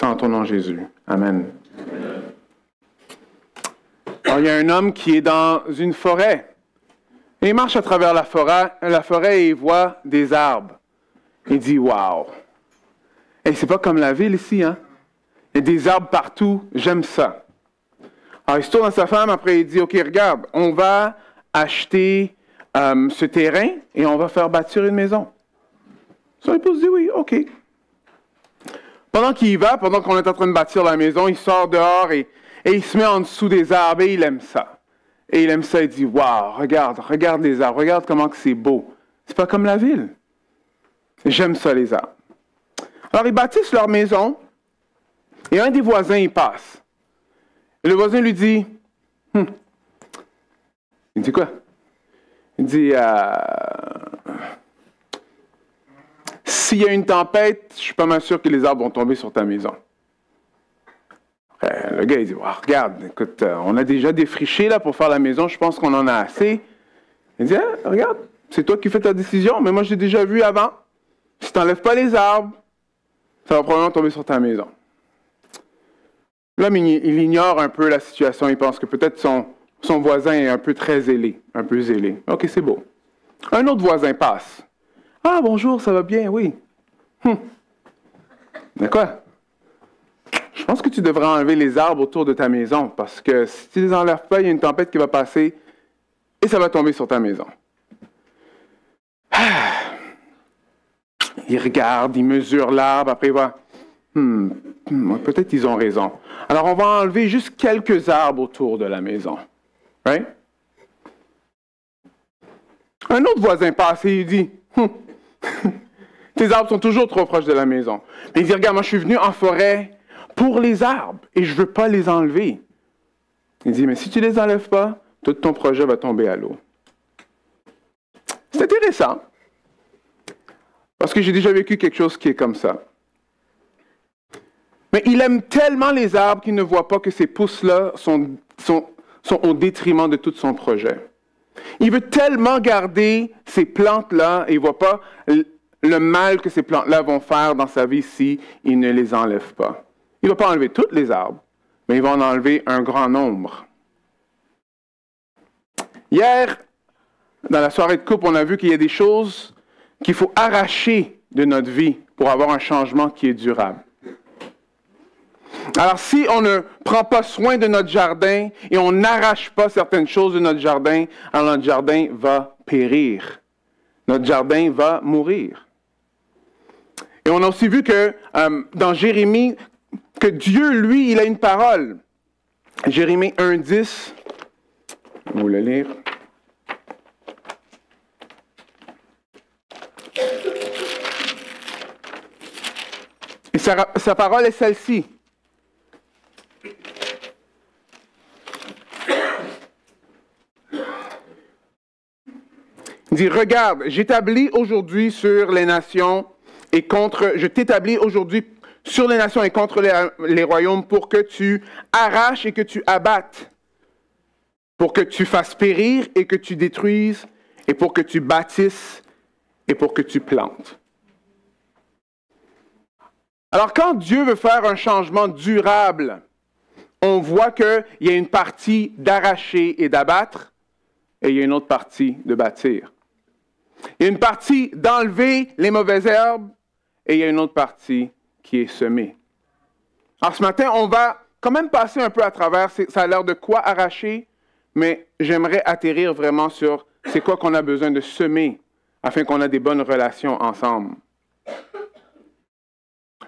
C'est en ton nom, Jésus. Amen. Alors, il y a un homme qui est dans une forêt. Et il marche à travers la forêt et il voit des arbres. Il dit, « Wow! Et c'est pas comme la ville ici, hein? Il y a des arbres partout, j'aime ça. » Alors, il se tourne à sa femme, après il dit, « OK, regarde, on va acheter ce terrain et on va faire bâtir une maison. » Son épouse dit, « Oui, OK. » Pendant qu'il y va, pendant qu'on est en train de bâtir la maison, il sort dehors et il se met en dessous des arbres et il aime ça. Et il aime ça, il dit, « Wow, regarde les arbres, regarde comment que c'est beau. C'est pas comme la ville. J'aime ça, les arbres. » Alors, ils bâtissent leur maison et un des voisins, il passe. Et le voisin lui dit, « Il dit quoi? » Il dit, s'il y a une tempête, je ne suis pas mal sûr que les arbres vont tomber sur ta maison. » Le gars, il dit, oh, regarde, écoute, on a déjà défriché là, pour faire la maison, je pense qu'on en a assez. Il dit, regarde, c'est toi qui fais ta décision, mais moi, je l'ai déjà vu avant. Si tu n'enlèves pas les arbres, ça va probablement tomber sur ta maison. L'homme, il ignore un peu la situation, il pense que peut-être son voisin est un peu très zélé, un peu zélé. OK, c'est beau. Un autre voisin passe. Ah, bonjour, ça va bien, oui. Mais quoi? Je pense que tu devrais enlever les arbres autour de ta maison, parce que si tu ne les enlèves pas, il y a une tempête qui va passer et ça va tomber sur ta maison. Il regarde, il mesure l'arbre, après il va, peut-être qu'ils ont raison. Alors on va enlever juste quelques arbres autour de la maison. Right? Un autre voisin passe et il dit, tes arbres sont toujours trop proches de la maison. Mais il dit, regarde, moi je suis venu en forêt pour les arbres et je ne veux pas les enlever. Il dit, mais si tu ne les enlèves pas, tout ton projet va tomber à l'eau. C'est intéressant, parce que j'ai déjà vécu quelque chose qui est comme ça. Mais il aime tellement les arbres qu'il ne voit pas que ces pousses-là sont au détriment de tout son projet. Il veut tellement garder ces plantes-là et il ne voit pas le mal que ces plantes-là vont faire dans sa vie si il ne les enlève pas. Il ne va pas enlever tous les arbres, mais il va en enlever un grand nombre. Hier, dans la soirée de couple, on a vu qu'il y a des choses qu'il faut arracher de notre vie pour avoir un changement qui est durable. Alors, si on ne prend pas soin de notre jardin et on n'arrache pas certaines choses de notre jardin, alors notre jardin va périr. Notre jardin va mourir. Et on a aussi vu que dans Jérémie, que Dieu, lui, il a une parole. Jérémie 1:10. Vous le lire. Et sa parole est celle-ci. Il dit, regarde, j'établis aujourd'hui sur les nations et je t'établis aujourd'hui sur les nations et contre les royaumes pour que tu arraches et que tu abattes, pour que tu fasses périr et que tu détruises, et pour que tu bâtisses et pour que tu plantes. Alors, quand Dieu veut faire un changement durable, on voit qu'il y a une partie d'arracher et d'abattre, et il y a une autre partie de bâtir. Il y a une partie d'enlever les mauvaises herbes, et il y a une autre partie qui est semée. Alors, ce matin, on va quand même passer un peu à travers, ça a l'air de quoi arracher, mais j'aimerais atterrir vraiment sur c'est quoi qu'on a besoin de semer afin qu'on ait des bonnes relations ensemble.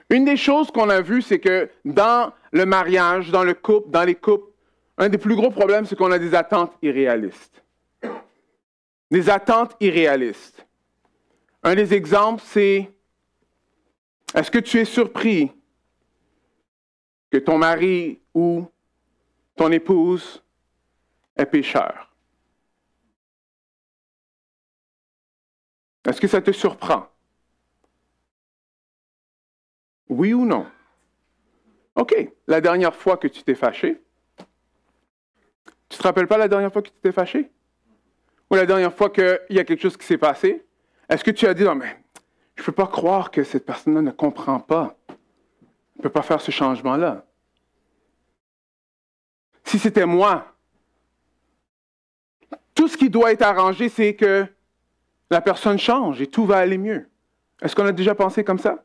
Une des choses qu'on a vues, c'est que dans le mariage, dans le couple, dans les couples, un des plus gros problèmes, c'est qu'on a des attentes irréalistes. Des attentes irréalistes. Un des exemples, c'est, est-ce que tu es surpris que ton mari ou ton épouse est pécheur? Est-ce que ça te surprend? Oui ou non? OK. La dernière fois que tu t'es fâché? Tu ne te rappelles pas la dernière fois que tu t'es fâché? Ou la dernière fois qu'il y a quelque chose qui s'est passé? Est-ce que tu as dit, non, mais je ne peux pas croire que cette personne-là ne comprend pas ne peut pas faire ce changement-là. Si c'était moi, tout ce qui doit être arrangé, c'est que la personne change et tout va aller mieux. Est-ce qu'on a déjà pensé comme ça?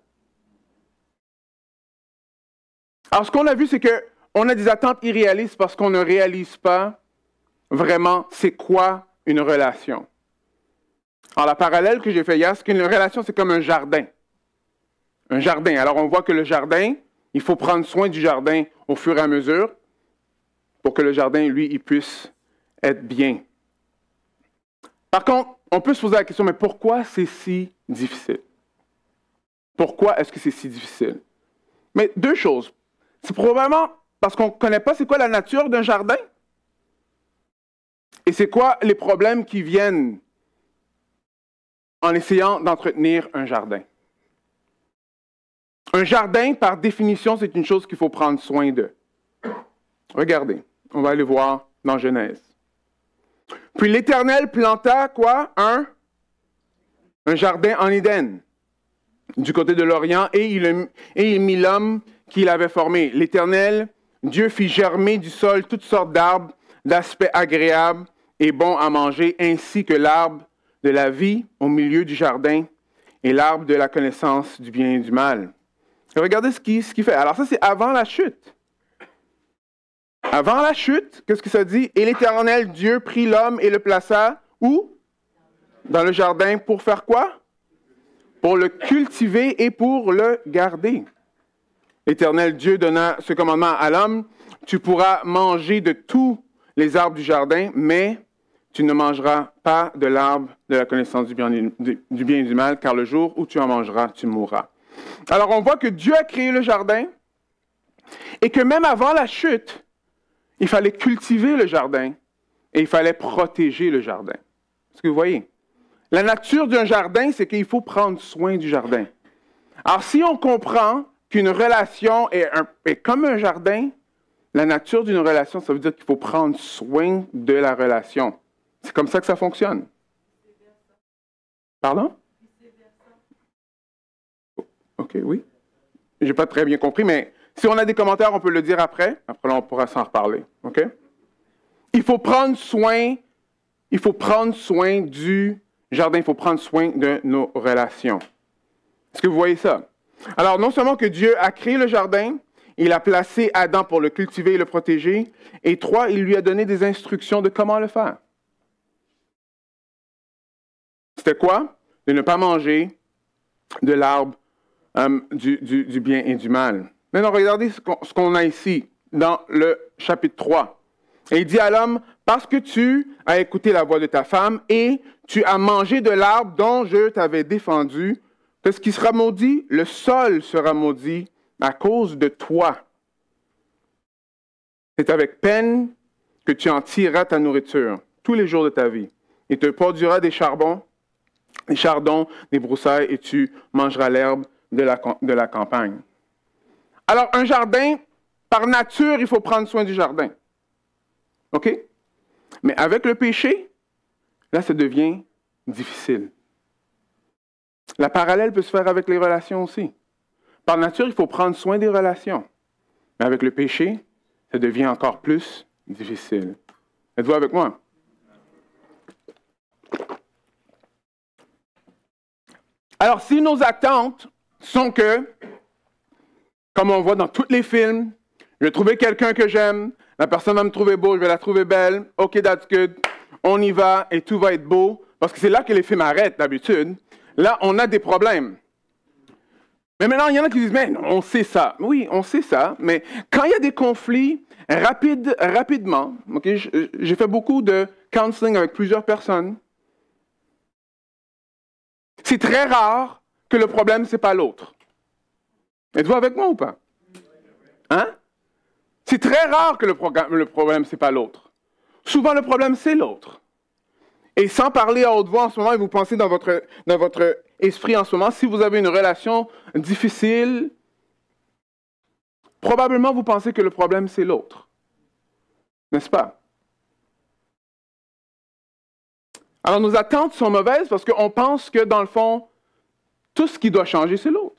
Alors, ce qu'on a vu, c'est qu'on a des attentes irréalistes parce qu'on ne réalise pas vraiment c'est quoi une relation. Alors, la parallèle que j'ai fait hier, c'est qu'une relation, c'est comme un jardin. Un jardin. Alors, on voit que le jardin, il faut prendre soin du jardin au fur et à mesure pour que le jardin, lui, il puisse être bien. Par contre, on peut se poser la question, mais pourquoi c'est si difficile? Pourquoi est-ce que c'est si difficile? Mais deux choses. C'est probablement parce qu'on ne connaît pas c'est quoi la nature d'un jardin. Et c'est quoi les problèmes qui viennent en essayant d'entretenir un jardin. Un jardin, par définition, c'est une chose qu'il faut prendre soin de. Regardez, on va aller voir dans Genèse. Puis l'Éternel planta quoi? Un jardin en Éden, du côté de l'Orient, et il mit l'homme qu'il avait formé. L'Éternel, Dieu fit germer du sol toutes sortes d'arbres d'aspect agréable et bon à manger, ainsi que l'arbre de la vie au milieu du jardin et l'arbre de la connaissance du bien et du mal. Et regardez ce qu'il fait. Alors ça, c'est avant la chute. Avant la chute, qu'est-ce que ça dit? Et l'Éternel Dieu prit l'homme et le plaça où? Dans le jardin pour faire quoi? Pour le cultiver et pour le garder. L'Éternel Dieu donna ce commandement à l'homme: tu pourras manger de tous les arbres du jardin, mais tu ne mangeras pas de l'arbre de la connaissance du bien et du mal, car le jour où tu en mangeras, tu mourras. Alors on voit que Dieu a créé le jardin et que même avant la chute, il fallait cultiver le jardin et il fallait protéger le jardin. Est-ce que vous voyez? La nature d'un jardin, c'est qu'il faut prendre soin du jardin. Alors si on comprend qu'une relation est comme un jardin, la nature d'une relation, ça veut dire qu'il faut prendre soin de la relation. C'est comme ça que ça fonctionne. Pardon? OK, oui. Je n'ai pas très bien compris, mais si on a des commentaires, on peut le dire après. Après, on pourra s'en reparler. OK? Il faut prendre soin du jardin, il faut prendre soin de nos relations. Est-ce que vous voyez ça? Alors, non seulement que Dieu a créé le jardin, il a placé Adam pour le cultiver et le protéger, et 3, il lui a donné des instructions de comment le faire. C'était quoi? De ne pas manger de l'arbre du bien et du mal. Maintenant, regardez ce qu'on a ici, dans le chapitre 3. Et il dit à l'homme, parce que tu as écouté la voix de ta femme et tu as mangé de l'arbre dont je t'avais défendu, qu'est-ce qui sera maudit? Le sol sera maudit à cause de toi. C'est avec peine que tu en tireras ta nourriture tous les jours de ta vie. Il te produira des chardons, des broussailles, et tu mangeras l'herbe de la campagne. Alors, un jardin, par nature, il faut prendre soin du jardin. OK? Mais avec le péché, là, ça devient difficile. La parallèle peut se faire avec les relations aussi. Par nature, il faut prendre soin des relations. Mais avec le péché, ça devient encore plus difficile. Êtes-vous avec moi? Alors, si nos attentes sont que, comme on voit dans tous les films, je vais trouver quelqu'un que j'aime, la personne va me trouver beau, je vais la trouver belle, OK, that's good, on y va et tout va être beau, parce que c'est là que les films arrêtent d'habitude. Là, on a des problèmes. Mais maintenant, il y en a qui disent, mais non, on sait ça. Oui, on sait ça, mais quand il y a des conflits rapidement, OK, j'ai fait beaucoup de counseling avec plusieurs personnes, c'est très rare que le problème, ce n'est pas l'autre. Êtes-vous avec moi ou pas? Hein? C'est très rare que le problème, ce n'est pas l'autre. Souvent, le problème, c'est l'autre. Et sans parler à haute voix en ce moment, et vous pensez dans votre esprit en ce moment, si vous avez une relation difficile, probablement vous pensez que le problème, c'est l'autre. N'est-ce pas? Alors, nos attentes sont mauvaises parce qu'on pense que, dans le fond, tout ce qui doit changer, c'est l'autre.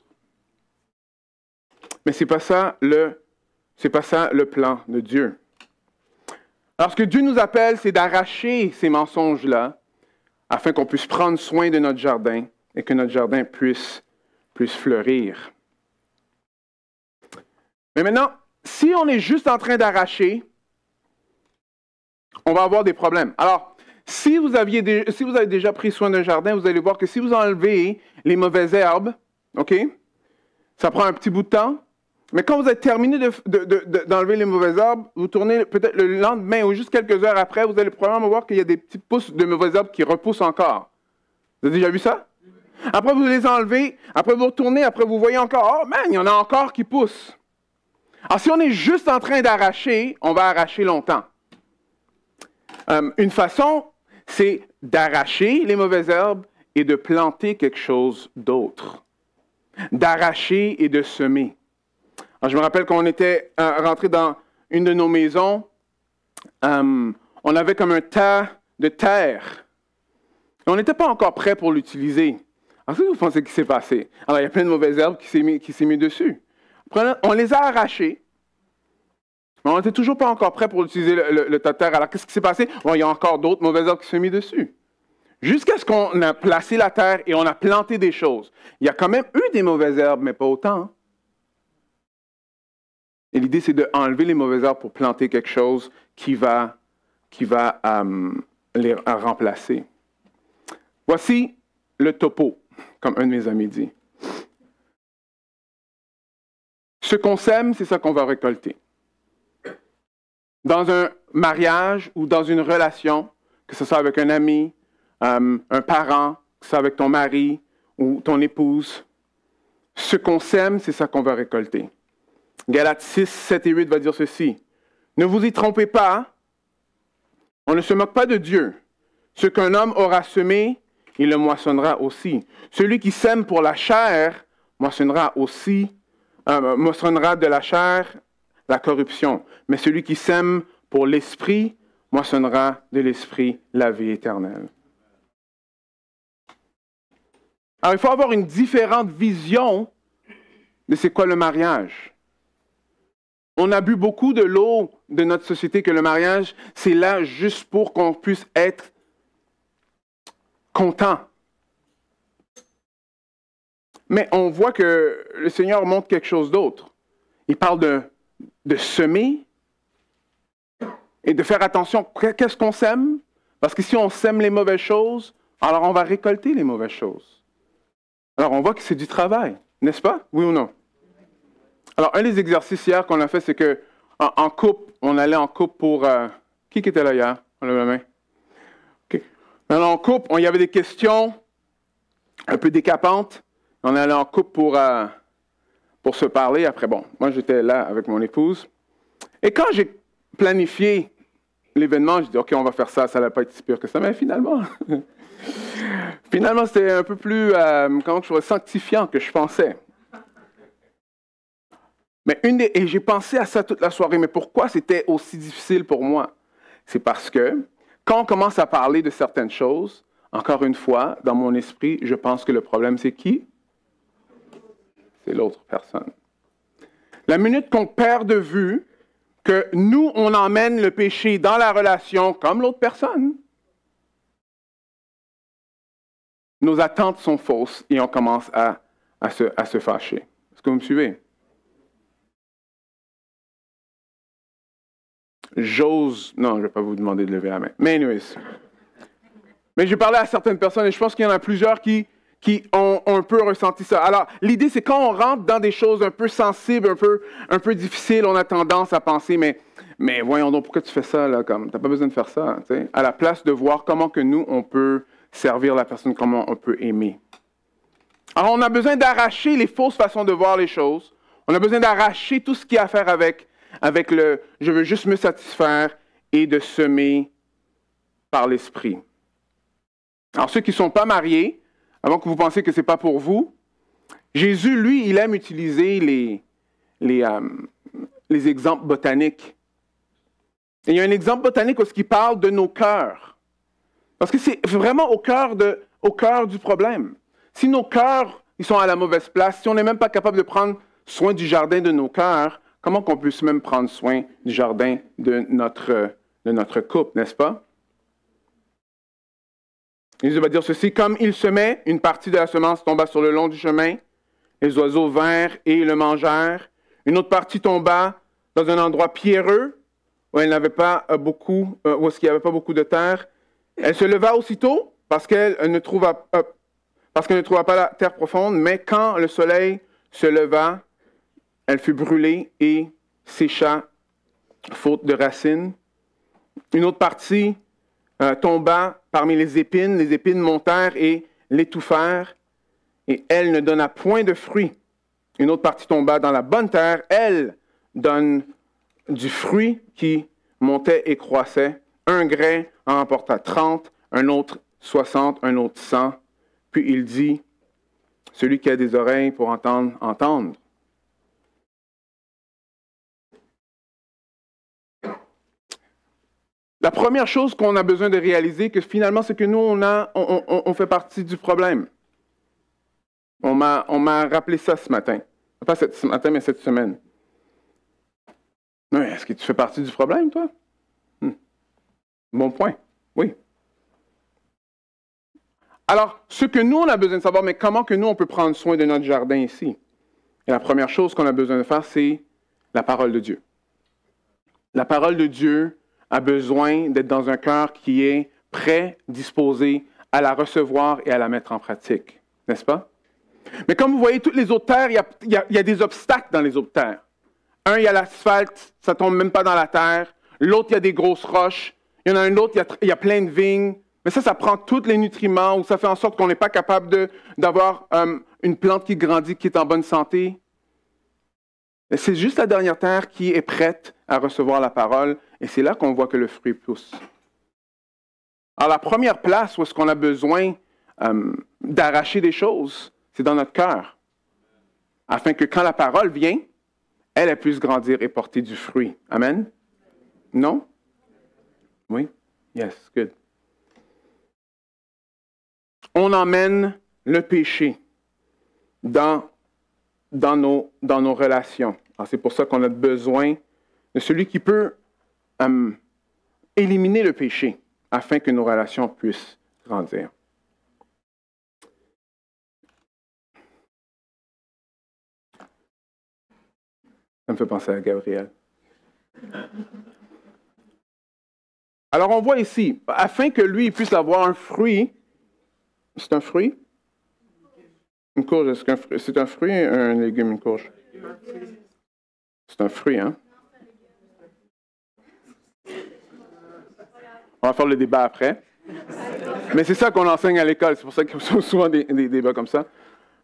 Mais c'est pas ça le plan de Dieu. Alors, ce que Dieu nous appelle, c'est d'arracher ces mensonges-là afin qu'on puisse prendre soin de notre jardin et que notre jardin puisse fleurir. Mais maintenant, si on est juste en train d'arracher, on va avoir des problèmes. Alors, si vous avez déjà pris soin d'un jardin, vous allez voir que si vous enlevez les mauvaises herbes, OK, ça prend un petit bout de temps, mais quand vous avez terminé d'enlever les mauvaises herbes, vous tournez peut-être le lendemain ou juste quelques heures après, vous allez probablement voir qu'il y a des petits pousses de mauvaises herbes qui repoussent encore. Vous avez déjà vu ça? Après, vous les enlevez, après vous retournez, après vous voyez encore, oh man, il y en a encore qui poussent. Alors, si on est juste en train d'arracher, on va arracher longtemps. Une façon, c'est d'arracher les mauvaises herbes et de planter quelque chose d'autre. D'arracher et de semer. Alors, je me rappelle qu'on était rentré dans une de nos maisons, on avait comme un tas de terre. Et on n'était pas encore prêt pour l'utiliser. Alors, qu'est-ce que vous pensez qui s'est passé? Alors, il y a plein de mauvaises herbes qui s'est mis dessus. Après, on les a arrachées. Mais on n'était toujours pas encore prêt pour utiliser le tas de terre. Alors, qu'est-ce qui s'est passé? Bon, il y a encore d'autres mauvaises herbes qui se sont mises dessus. Jusqu'à ce qu'on a placé la terre et on a planté des choses. Il y a quand même eu des mauvaises herbes, mais pas autant. Hein? Et l'idée, c'est d'enlever les mauvaises herbes pour planter quelque chose qui va les remplacer. Voici le topo, comme un de mes amis dit. Ce qu'on sème, c'est ça qu'on va récolter. Dans un mariage ou dans une relation, que ce soit avec un ami, un parent, que ce soit avec ton mari ou ton épouse, ce qu'on sème, c'est ça qu'on va récolter. Galates 6, 7 et 8 va dire ceci. Ne vous y trompez pas, on ne se moque pas de Dieu. Ce qu'un homme aura semé, il le moissonnera aussi. Celui qui sème pour la chair, moissonnera de la chair la corruption. Mais celui qui sème pour l'esprit, moissonnera de l'esprit la vie éternelle. Alors, il faut avoir une différente vision de c'est quoi le mariage. On a bu beaucoup de l'eau de notre société que le mariage, c'est là juste pour qu'on puisse être content. Mais on voit que le Seigneur montre quelque chose d'autre. Il parle de semer et de faire attention. Qu'est-ce qu'on sème? Parce que si on sème les mauvaises choses, alors on va récolter les mauvaises choses. Alors on voit que c'est du travail, n'est-ce pas? Oui ou non? Alors un des exercices hier qu'on a fait, c'est que en couple, on allait en couple pour... qui était là hier? On lève la main. Okay. Alors en couple, il y avait des questions un peu décapantes. On allait en couple pour se parler. Après, bon, moi j'étais là avec mon épouse. Et quand j'ai planifié l'événement, j'ai dit, OK, on va faire ça, ça n'allait pas être si pire que ça. Mais finalement, c'était un peu plus, sanctifiant que je pensais. Mais et j'ai pensé à ça toute la soirée. Mais pourquoi c'était aussi difficile pour moi? C'est parce que quand on commence à parler de certaines choses, encore une fois, dans mon esprit, je pense que le problème, c'est qui? C'est l'autre personne. La minute qu'on perd de vue que nous, on emmène le péché dans la relation comme l'autre personne, nos attentes sont fausses et on commence à se fâcher. Est-ce que vous me suivez? Non, je ne vais pas vous demander de lever la main. Mais anyways. Mais j'ai parlé à certaines personnes et je pense qu'il y en a plusieurs qui ont un peu ressenti ça. Alors, l'idée, c'est quand on rentre dans des choses un peu sensibles, un peu difficiles, on a tendance à penser, mais voyons donc, pourquoi tu fais ça, là, comme, t'as pas besoin de faire ça, tu sais, à la place de voir comment que nous, on peut servir la personne, comment on peut aimer. Alors, on a besoin d'arracher les fausses façons de voir les choses. On a besoin d'arracher tout ce qui a à faire avec le « je veux juste me satisfaire » et de semer par l'esprit. Alors, ceux qui ne sont pas mariés, avant que vous pensiez que ce n'est pas pour vous, Jésus, lui, il aime utiliser les exemples botaniques. Et il y a un exemple botanique où il parle de nos cœurs. Parce que c'est vraiment au cœur du problème. Si nos cœurs ils sont à la mauvaise place, si on n'est même pas capable de prendre soin du jardin de nos cœurs, comment qu'on puisse même prendre soin du jardin de notre couple, n'est-ce pas? Jésus va dire ceci, comme il semait, une partie de la semence tomba sur le long du chemin, les oiseaux vinrent et le mangèrent. Une autre partie tomba dans un endroit pierreux, où elle n'avait pas beaucoup, où est-ce qu'il n'y avait pas beaucoup de terre. Elle se leva aussitôt, parce qu'elle ne trouva pas la terre profonde, mais quand le soleil se leva, elle fut brûlée et sécha, faute de racines. Une autre partie tomba parmi les épines montèrent et l'étouffèrent, et elle ne donna point de fruit. Une autre partie tomba dans la bonne terre, elle donne du fruit qui montait et croissait. Un grain en emporta 30, un autre 60, un autre 100. Puis il dit, celui qui a des oreilles pour entendre, entendre. La première chose qu'on a besoin de réaliser, que finalement, c'est que nous, on fait partie du problème. On m'a rappelé ça ce matin. Pas ce matin, mais cette semaine. Mais est-ce que tu fais partie du problème, toi? Bon point. Oui. Alors, ce que nous, on a besoin de savoir, mais comment que nous, on peut prendre soin de notre jardin ici? Et la première chose qu'on a besoin de faire, c'est la parole de Dieu. La parole de Dieu a besoin d'être dans un cœur qui est prêt, disposé à la recevoir et à la mettre en pratique. N'est-ce pas? Mais comme vous voyez, toutes les autres terres, il y a des obstacles dans les autres terres. Un, il y a l'asphalte, ça ne tombe même pas dans la terre. L'autre, il y a des grosses roches. Il y en a un autre, il y a plein de vignes. Mais ça prend tous les nutriments, ou ça fait en sorte qu'on n'est pas capable d'avoir une plante qui grandit, qui est en bonne santé. C'est juste la dernière terre qui est prête à recevoir la parole, et c'est là qu'on voit que le fruit pousse. Alors, la première place où est-ce qu'on a besoin d'arracher des choses, c'est dans notre cœur, afin que quand la parole vient, elle puisse grandir et porter du fruit. Amen? Non? Oui? Yes, good. On emmène le péché dans nos relations. Alors, c'est pour ça qu'on a besoin de celui qui peut éliminer le péché afin que nos relations puissent grandir. Ça me fait penser à Gabriel. Alors, on voit ici, afin que lui puisse avoir un fruit. C'est un fruit? Une courge, est-ce qu'un fruit? C'est un fruit, un légume, une courge? C'est un fruit, hein? On va faire le débat après. Mais c'est ça qu'on enseigne à l'école, c'est pour ça qu'il y a souvent des débats comme ça.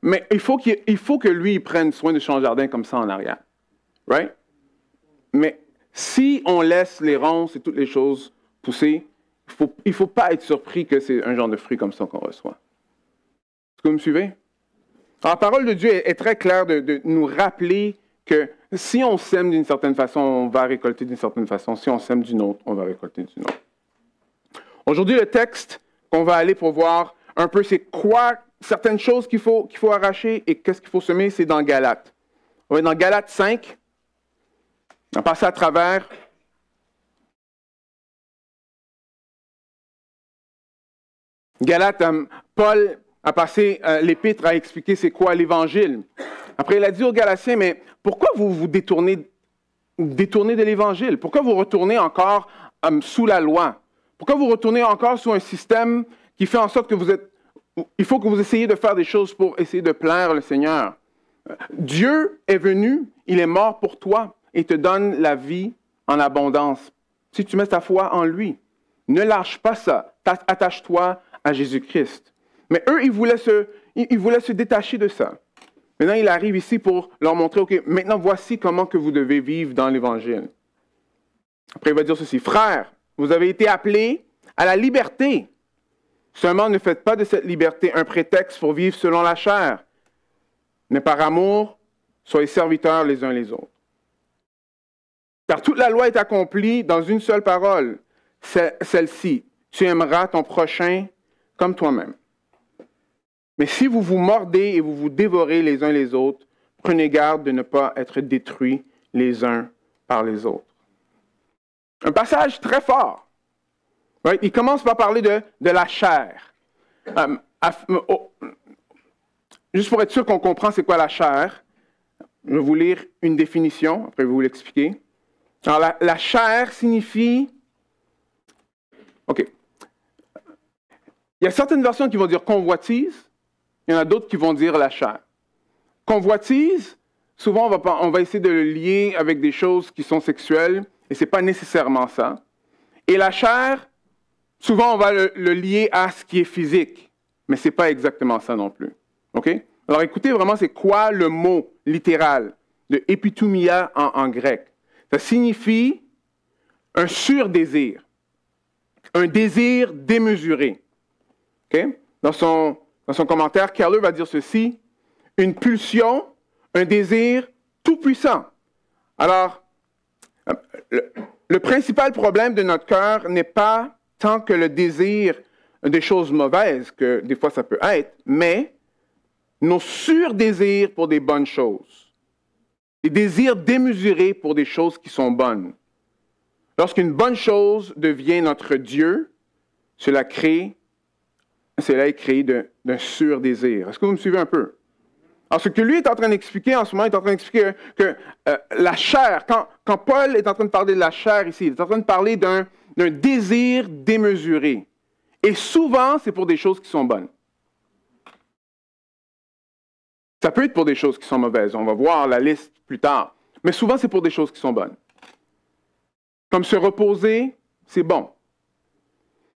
Mais il faut que lui prenne soin de son jardin comme ça en arrière. Right? Mais si on laisse les ronces et toutes les choses pousser, il ne faut pas être surpris que c'est un genre de fruit comme ça qu'on reçoit. Est-ce que vous me suivez? Alors, la parole de Dieu est très claire de nous rappeler que si on sème d'une certaine façon, on va récolter d'une certaine façon. Si on sème d'une autre, on va récolter d'une autre. Aujourd'hui, le texte qu'on va aller pour voir un peu, c'est quoi certaines choses qu'il faut arracher et qu'est-ce qu'il faut semer, c'est dans Galates. On va être dans Galates 5. On va passer à travers. Galates, Paul a passé l'épître à expliquer c'est quoi l'Évangile. Après, il a dit aux Galatiens, mais pourquoi vous vous détournez de l'Évangile? Pourquoi vous retournez encore sous la loi? Pourquoi vous retournez encore sous un système qui fait en sorte que il faut que vous essayiez de faire des choses pour essayer de plaire le Seigneur? Dieu est venu, il est mort pour toi et te donne la vie en abondance. Si tu mets ta foi en lui, ne lâche pas ça. Attache-toi à Jésus-Christ. Mais eux, ils voulaient se détacher de ça. Maintenant, il arrive ici pour leur montrer, OK, maintenant, voici comment que vous devez vivre dans l'Évangile. Après, il va dire ceci, frères, vous avez été appelés à la liberté. Seulement, ne faites pas de cette liberté un prétexte pour vivre selon la chair. Mais par amour, soyez serviteurs les uns les autres. Car toute la loi est accomplie dans une seule parole, celle-ci. Tu aimeras ton prochain comme toi-même. Mais si vous vous mordez et vous vous dévorez les uns les autres, prenez garde de ne pas être détruits les uns par les autres. Un passage très fort. Right? Il commence par parler de la chair. Juste pour être sûr qu'on comprend c'est quoi la chair, je vais vous lire une définition, après je vais vous l'expliquer. Alors, la chair signifie... OK. Il y a certaines versions qui vont dire convoitise, il y en a d'autres qui vont dire la chair. Convoitise, souvent on va essayer de le lier avec des choses qui sont sexuelles, et ce n'est pas nécessairement ça. Et la chair, souvent on va le lier à ce qui est physique, mais ce n'est pas exactement ça non plus. OK? Alors écoutez vraiment, c'est quoi le mot littéral de epithumia en grec? Ça signifie un surdésir, un désir démesuré. Okay? Dans son commentaire, Keller va dire ceci, une pulsion, un désir tout-puissant. Alors, le principal problème de notre cœur n'est pas tant que le désir des choses mauvaises, que des fois ça peut être, mais nos surdésirs pour des bonnes choses. Des désirs démesurés pour des choses qui sont bonnes. Lorsqu'une bonne chose devient notre Dieu, cela est créé d'un surdésir. Est-ce que vous me suivez un peu? Alors, ce que lui est en train d'expliquer en ce moment, il est en train d'expliquer que la chair, quand Paul est en train de parler de la chair ici, il est en train de parler d'un désir démesuré. Et souvent, c'est pour des choses qui sont bonnes. Ça peut être pour des choses qui sont mauvaises. On va voir la liste plus tard. Mais souvent, c'est pour des choses qui sont bonnes. Comme se reposer, c'est bon.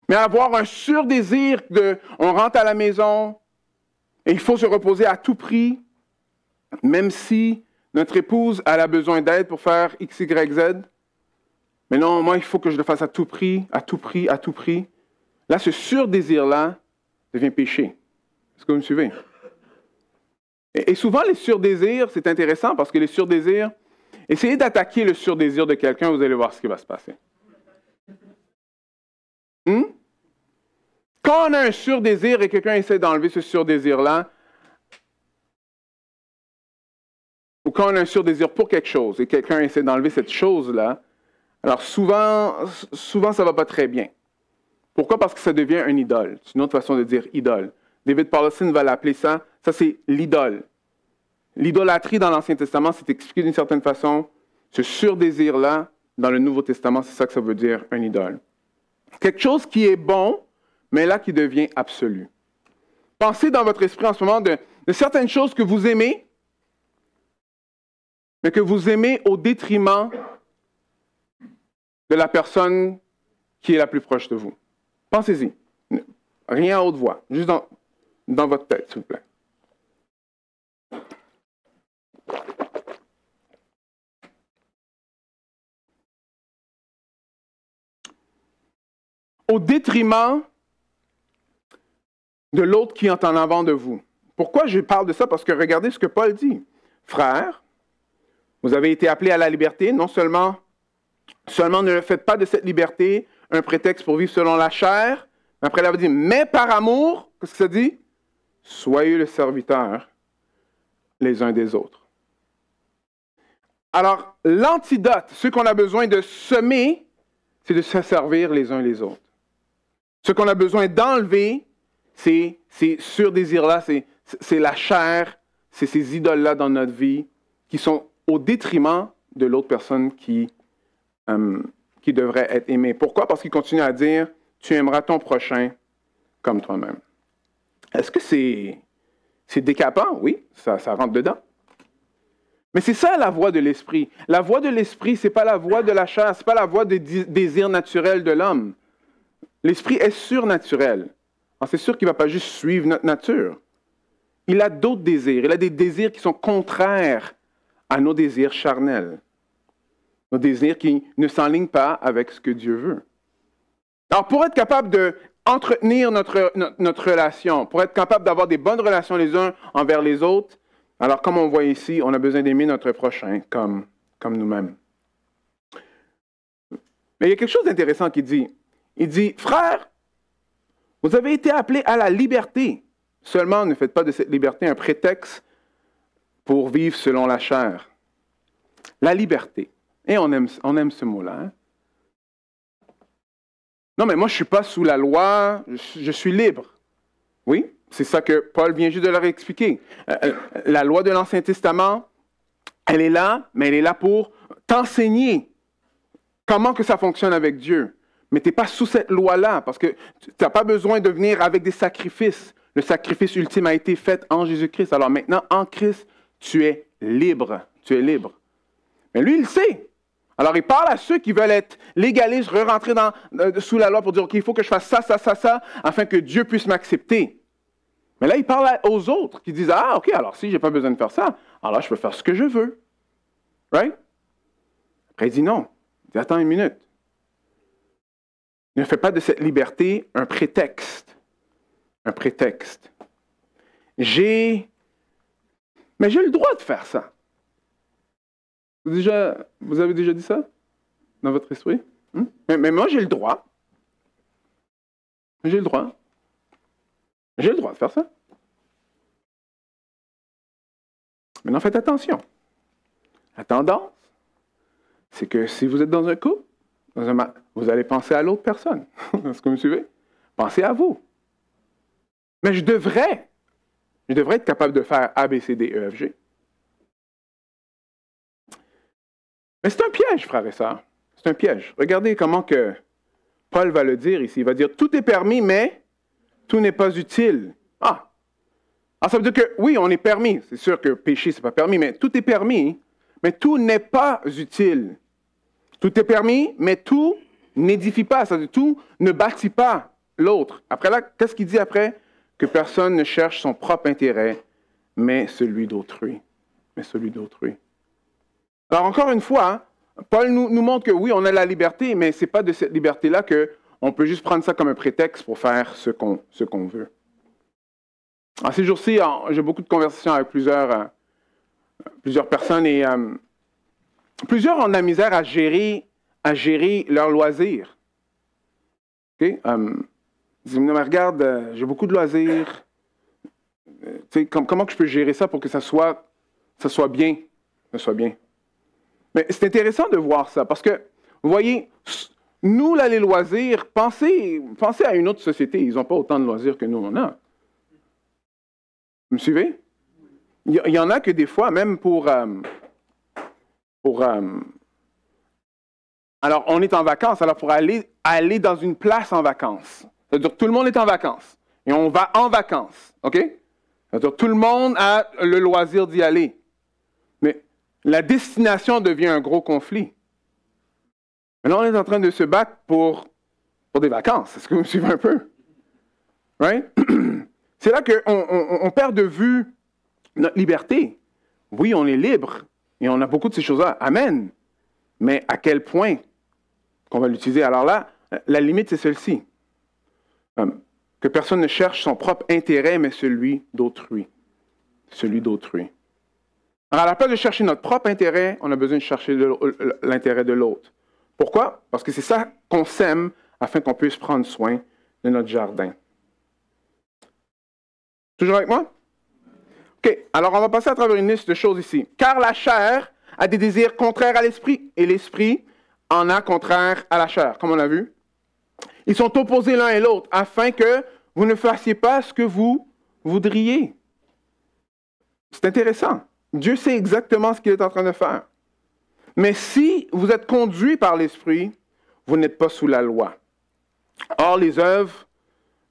Mais avoir un surdésir on rentre à la maison et il faut se reposer à tout prix, même si notre épouse elle a besoin d'aide pour faire X, Y, Z. Mais non, moi, il faut que je le fasse à tout prix, à tout prix, à tout prix. Là, ce surdésir-là devient péché. Est-ce que vous me suivez? Et souvent, les surdésirs, c'est intéressant parce que les surdésirs, essayez d'attaquer le surdésir de quelqu'un, vous allez voir ce qui va se passer. Quand on a un surdésir et quelqu'un essaie d'enlever ce surdésir-là, ou quand on a un surdésir pour quelque chose et quelqu'un essaie d'enlever cette chose-là, alors souvent, ça ne va pas très bien. Pourquoi? Parce que ça devient une idole. C'est une autre façon de dire idole. David Powlison va l'appeler ça c'est l'idole. L'idolâtrie dans l'Ancien Testament, c'est expliqué d'une certaine façon. Ce surdésir-là, dans le Nouveau Testament, c'est ça que ça veut dire, un idole. Quelque chose qui est bon, mais là qui devient absolu. Pensez dans votre esprit en ce moment de certaines choses que vous aimez, mais que vous aimez au détriment de la personne qui est la plus proche de vous. Pensez-y. Rien à haute voix, juste dans votre tête, s'il vous plaît. Au détriment de l'autre qui est en avant de vous. Pourquoi je parle de ça? Parce que regardez ce que Paul dit. Frères, vous avez été appelés à la liberté, non seulement ne faites pas de cette liberté un prétexte pour vivre selon la chair, mais après il a dit, mais par amour, qu'est-ce que ça dit? Soyez le serviteur les uns des autres. Alors, l'antidote, ce qu'on a besoin de semer, c'est de se servir les uns les autres. Ce qu'on a besoin d'enlever, c'est ces surdésirs-là, c'est la chair, c'est ces idoles-là dans notre vie qui sont au détriment de l'autre personne qui devrait être aimée. Pourquoi? Parce qu'il continue à dire, tu aimeras ton prochain comme toi-même. Est-ce que c'est décapant? Oui, ça rentre dedans. Mais c'est ça la voie de l'esprit. La voie de l'esprit, ce n'est pas la voie de la chair, ce n'est pas la voie des désirs naturels de l'homme. L'esprit est surnaturel. Alors, c'est sûr qu'il ne va pas juste suivre notre nature. Il a d'autres désirs. Il a des désirs qui sont contraires à nos désirs charnels. Nos désirs qui ne s'enlignent pas avec ce que Dieu veut. Alors, pour être capable d'entretenir notre relation, pour être capable d'avoir des bonnes relations les uns envers les autres, alors comme on voit ici, on a besoin d'aimer notre prochain comme nous-mêmes. Mais il y a quelque chose d'intéressant qu'il dit. Il dit, frères, vous avez été appelés à la liberté. Seulement, ne faites pas de cette liberté un prétexte pour vivre selon la chair. La liberté. Et on aime ce mot-là. Hein? Non, mais moi, je ne suis pas sous la loi, je suis libre. Oui, c'est ça que Paul vient juste de leur expliquer. La loi de l'Ancien Testament, elle est là, mais elle est là pour t'enseigner comment que ça fonctionne avec Dieu. Mais tu n'es pas sous cette loi-là, parce que tu n'as pas besoin de venir avec des sacrifices. Le sacrifice ultime a été fait en Jésus-Christ. Alors maintenant, en Christ, tu es libre. Tu es libre. Mais lui, il le sait. Alors, il parle à ceux qui veulent être légalistes, re-rentrer sous la loi pour dire, OK, il faut que je fasse ça, ça, ça, ça, afin que Dieu puisse m'accepter. Mais là, il parle aux autres qui disent, ah, OK, alors si je n'ai pas besoin de faire ça, alors je peux faire ce que je veux. Right? Après, il dit non. Il dit, attends une minute. Ne fais pas de cette liberté un prétexte. Un prétexte. Mais j'ai le droit de faire ça. Vous avez déjà dit ça dans votre esprit? Mais moi, j'ai le droit. J'ai le droit. J'ai le droit de faire ça. Maintenant, faites attention. La tendance, c'est que si vous êtes dans un couple, vous allez penser à l'autre personne. Est-ce que vous me suivez? Pensez à vous. Mais je devrais être capable de faire A, B, C, D, E, F, G. Mais c'est un piège, frères et sœurs. C'est un piège. Regardez comment que Paul va le dire ici. Il va dire, tout est permis, mais tout n'est pas utile. Ah! Alors ça veut dire que, oui, on est permis. C'est sûr que pécher, c'est pas permis, mais tout est permis, mais tout n'est pas utile. Tout est permis, mais tout n'édifie pas. Ça veut dire tout ne bâtit pas l'autre. Après là, qu'est-ce qu'il dit après? Que personne ne cherche son propre intérêt, mais celui d'autrui. Mais celui d'autrui. Alors, encore une fois, Paul nous montre que oui, on a la liberté, mais ce n'est pas de cette liberté-là qu'on peut juste prendre ça comme un prétexte pour faire ce qu'on veut. Alors, ces jours-ci, j'ai beaucoup de conversations avec plusieurs personnes et plusieurs ont de la misère à gérer leurs loisirs. Okay? Ils disent, mais regarde, j'ai beaucoup de loisirs. Comment que je peux gérer ça pour que ça soit bien? Ça soit bien. Mais c'est intéressant de voir ça, parce que, vous voyez, nous, là, les loisirs, pensez à une autre société, ils n'ont pas autant de loisirs que nous, on a. Vous me suivez? Il y en a que des fois, même alors, on est en vacances, alors pour aller dans une place en vacances, c'est-à-dire que tout le monde est en vacances, et on va en vacances, OK? C'est-à-dire que tout le monde a le loisir d'y aller. Mais la destination devient un gros conflit. Maintenant, on est en train de se battre pour des vacances. Est-ce que vous me suivez un peu? Right? C'est là qu'on perd de vue notre liberté. Oui, on est libre et on a beaucoup de ces choses-là. Amen. Mais à quel point qu'on va l'utiliser? Alors là, la limite, c'est celle-ci. Que personne ne cherche son propre intérêt, mais celui d'autrui. Celui d'autrui. Alors, à la place de chercher notre propre intérêt, on a besoin de chercher l'intérêt de l'autre. Pourquoi? Parce que c'est ça qu'on sème afin qu'on puisse prendre soin de notre jardin. Toujours avec moi? OK. Alors, on va passer à travers une liste de choses ici. Car la chair a des désirs contraires à l'esprit, et l'esprit en a contraire à la chair, comme on l'a vu. Ils sont opposés l'un et l'autre, afin que vous ne fassiez pas ce que vous voudriez. C'est intéressant. Dieu sait exactement ce qu'il est en train de faire. Mais si vous êtes conduit par l'Esprit, vous n'êtes pas sous la loi. Or, les œuvres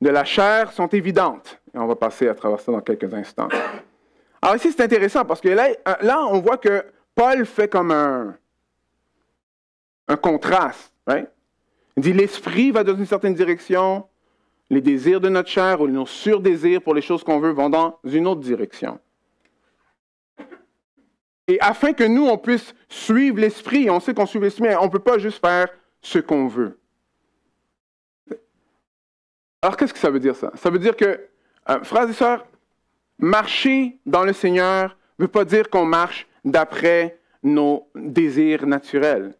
de la chair sont évidentes. Et on va passer à travers ça dans quelques instants. Alors ici, c'est intéressant parce que là, on voit que Paul fait comme un contraste. Right? Il dit, l'Esprit va dans une certaine direction, les désirs de notre chair ou nos surdésirs pour les choses qu'on veut vont dans une autre direction. Et afin que nous, on puisse suivre l'Esprit, on sait qu'on suit l'Esprit, mais on ne peut pas juste faire ce qu'on veut. Alors, qu'est-ce que ça veut dire, ça? Ça veut dire que, frères et sœurs, marcher dans le Seigneur ne veut pas dire qu'on marche d'après nos désirs naturels.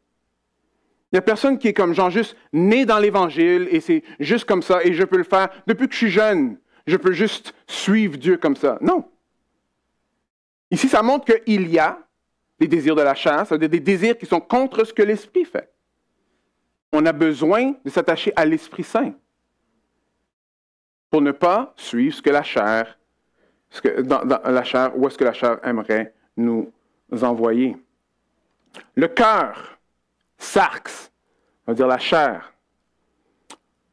Il n'y a personne qui est comme Jean, juste né dans l'Évangile, et c'est juste comme ça, et je peux le faire. Depuis que je suis jeune, je peux juste suivre Dieu comme ça. Non. Ici, ça montre qu'il y a les désirs de la chair, c'est-à-dire des désirs qui sont contre ce que l'Esprit fait. On a besoin de s'attacher à l'Esprit Saint pour ne pas suivre ce que la chair, dans la chair, où est-ce que la chair aimerait nous envoyer. Le cœur, sarx, on va dire la chair,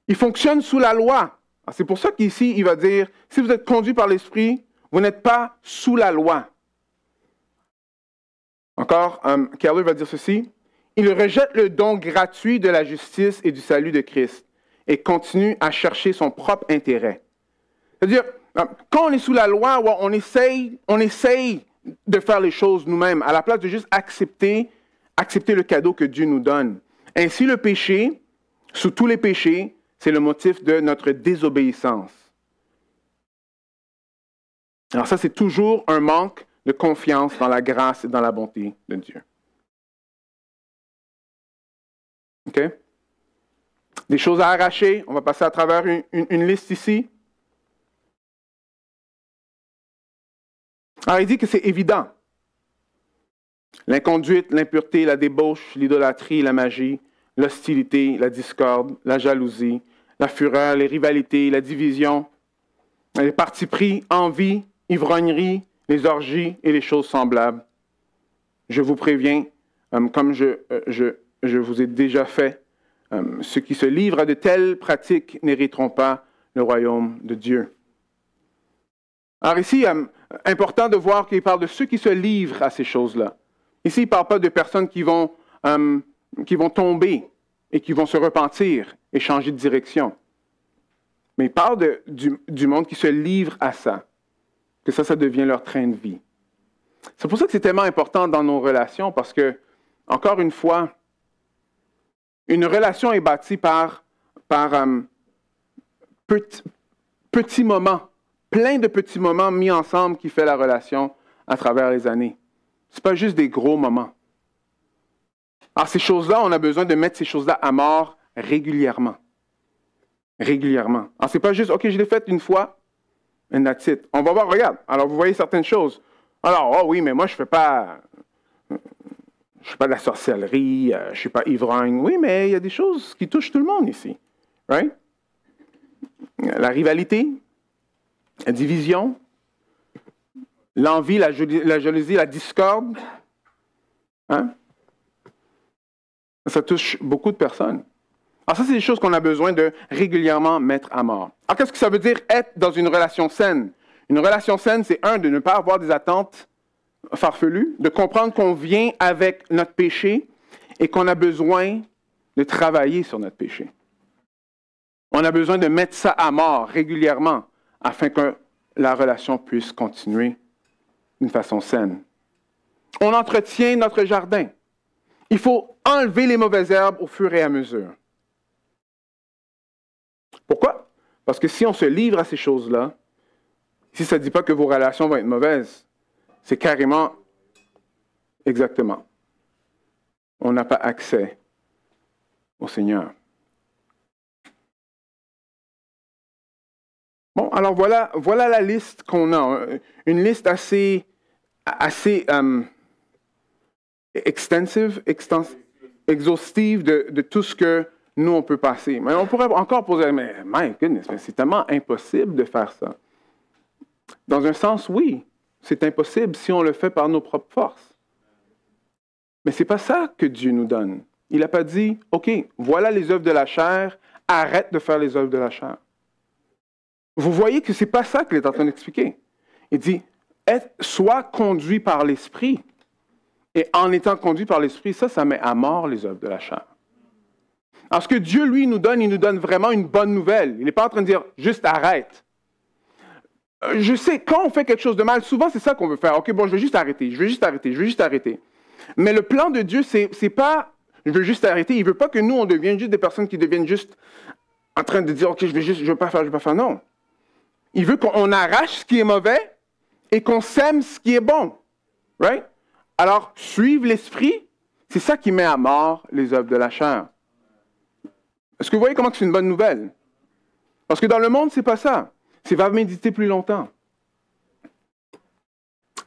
il fonctionne sous la loi. C'est pour ça qu'ici, il va dire, si vous êtes conduit par l'Esprit, vous n'êtes pas sous la loi. Encore, Keller va dire ceci, il rejette le don gratuit de la justice et du salut de Christ et continue à chercher son propre intérêt. C'est-à-dire, quand on est sous la loi, on essaye de faire les choses nous-mêmes, à la place de juste accepter le cadeau que Dieu nous donne. Ainsi, le péché, sous tous les péchés, c'est le motif de notre désobéissance. Alors ça, c'est toujours un manque de confiance dans la grâce et dans la bonté de Dieu. OK? Des choses à arracher. On va passer à travers une liste ici. Alors, il dit que c'est évident. L'inconduite, l'impureté, la débauche, l'idolâtrie, la magie, l'hostilité, la discorde, la jalousie, la fureur, les rivalités, la division, les partis pris, envie, ivrognerie, les orgies et les choses semblables. Je vous préviens, comme je vous ai déjà fait, ceux qui se livrent à de telles pratiques n'hériteront pas le royaume de Dieu. Alors ici, important de voir qu'il parle de ceux qui se livrent à ces choses-là. Ici, il ne parle pas de personnes qui vont tomber et qui vont se repentir et changer de direction. Mais il parle du monde qui se livre à ça, que ça devient leur train de vie. C'est pour ça que c'est tellement important dans nos relations, parce que, encore une fois, une relation est bâtie par petits moments, plein de petits moments mis ensemble qui fait la relation à travers les années. Ce n'est pas juste des gros moments. Alors, ces choses-là, on a besoin de mettre ces choses-là à mort régulièrement. Régulièrement. Alors, ce n'est pas juste, OK, je l'ai fait une fois, and that's it. On va voir, regarde. Alors, vous voyez certaines choses. Alors, oh oui, mais moi, je ne fais pas de la sorcellerie, je ne suis pas ivrogne. Oui, mais il y a des choses qui touchent tout le monde ici. Right? La rivalité, la division, l'envie, la jalousie, la discorde. Hein? Ça touche beaucoup de personnes. Alors ça, c'est des choses qu'on a besoin de régulièrement mettre à mort. Alors qu'est-ce que ça veut dire être dans une relation saine? Une relation saine, c'est de ne pas avoir des attentes farfelues, de comprendre qu'on vient avec notre péché et qu'on a besoin de travailler sur notre péché. On a besoin de mettre ça à mort régulièrement afin que la relation puisse continuer d'une façon saine. On entretient notre jardin. Il faut enlever les mauvaises herbes au fur et à mesure. Pourquoi? Parce que si on se livre à ces choses-là, si ça ne dit pas que vos relations vont être mauvaises, c'est carrément exactement. On n'a pas accès au Seigneur. Bon, alors voilà la liste qu'on a. Une liste assez exhaustive de tout ce que nous, on peut passer. Mais on pourrait encore poser, mais my goodness, mais c'est tellement impossible de faire ça. Dans un sens, oui, c'est impossible si on le fait par nos propres forces. Mais ce n'est pas ça que Dieu nous donne. Il n'a pas dit, OK, voilà les œuvres de la chair, arrête de faire les œuvres de la chair. Vous voyez que ce n'est pas ça qu'il est en train d'expliquer. Il dit, sois conduit par l'Esprit. Et en étant conduit par l'Esprit, ça met à mort les œuvres de la chair. Alors, ce que Dieu, lui, il nous donne vraiment une bonne nouvelle. Il n'est pas en train de dire, juste arrête. Je sais, quand on fait quelque chose de mal, souvent, c'est ça qu'on veut faire. OK, bon, je vais juste arrêter. Mais le plan de Dieu, c'est pas, je veux juste arrêter. Il ne veut pas que nous, on devienne juste des personnes qui deviennent juste en train de dire, OK, je veux pas faire. Non. Il veut qu'on arrache ce qui est mauvais et qu'on sème ce qui est bon. Right? Alors, suivre l'Esprit, c'est ça qui met à mort les œuvres de la chair. Est-ce que vous voyez comment c'est une bonne nouvelle? Parce que dans le monde, c'est pas ça. C'est va méditer plus longtemps.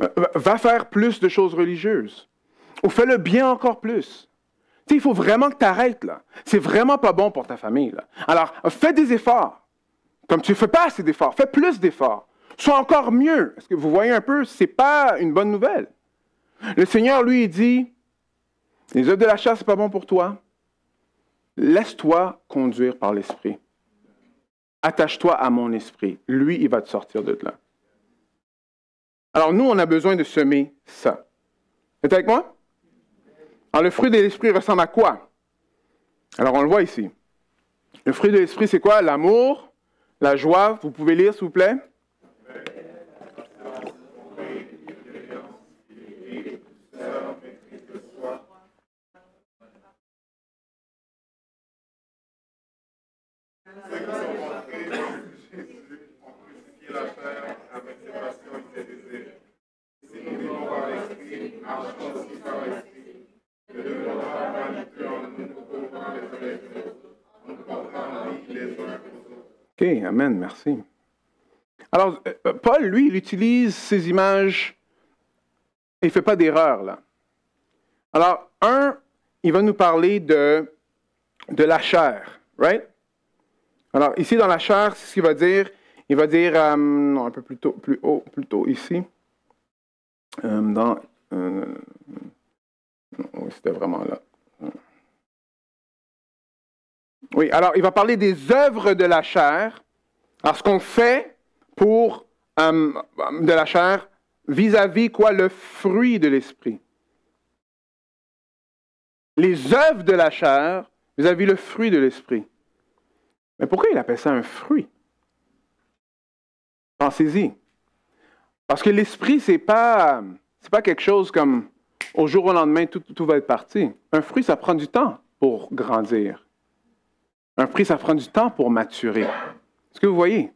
Va faire plus de choses religieuses. Ou fais le bien encore plus. Tu sais, il faut vraiment que tu arrêtes, là. C'est vraiment pas bon pour ta famille, là. Alors, fais des efforts. Comme tu ne fais pas assez d'efforts, fais plus d'efforts. Sois encore mieux. Est-ce que vous voyez un peu, ce n'est pas une bonne nouvelle. Le Seigneur, lui, il dit, les œuvres de la chair, ce n'est pas bon pour toi. Laisse-toi conduire par l'Esprit. Attache-toi à mon esprit. Lui, il va te sortir de là. Alors, nous, on a besoin de semer ça. Vous êtes avec moi? Alors, le fruit de l'Esprit ressemble à quoi? Alors, on le voit ici. Le fruit de l'Esprit, c'est quoi? L'amour, la joie. Vous pouvez lire, s'il vous plaît? OK, amen, merci. Alors, Paul, lui, il utilise ces images et il ne fait pas d'erreur, là. Alors, il va nous parler de la chair, right? Alors, ici, dans la chair, c'est ce qu'il va dire. Il va dire, non, un peu plus haut ici. Oui, c'était vraiment là. Oui, alors, il va parler des œuvres de la chair. Alors, ce qu'on fait pour de la chair vis-à-vis quoi? Le fruit de l'esprit. Les œuvres de la chair vis-à-vis le fruit de l'esprit. Mais pourquoi il appelle ça un fruit? Pensez-y. Parce que l'esprit, c'est pas quelque chose comme au jour au lendemain, tout va être parti. Un fruit, ça prend du temps pour grandir. Un fruit, ça prend du temps pour maturer. Est-ce que vous voyez?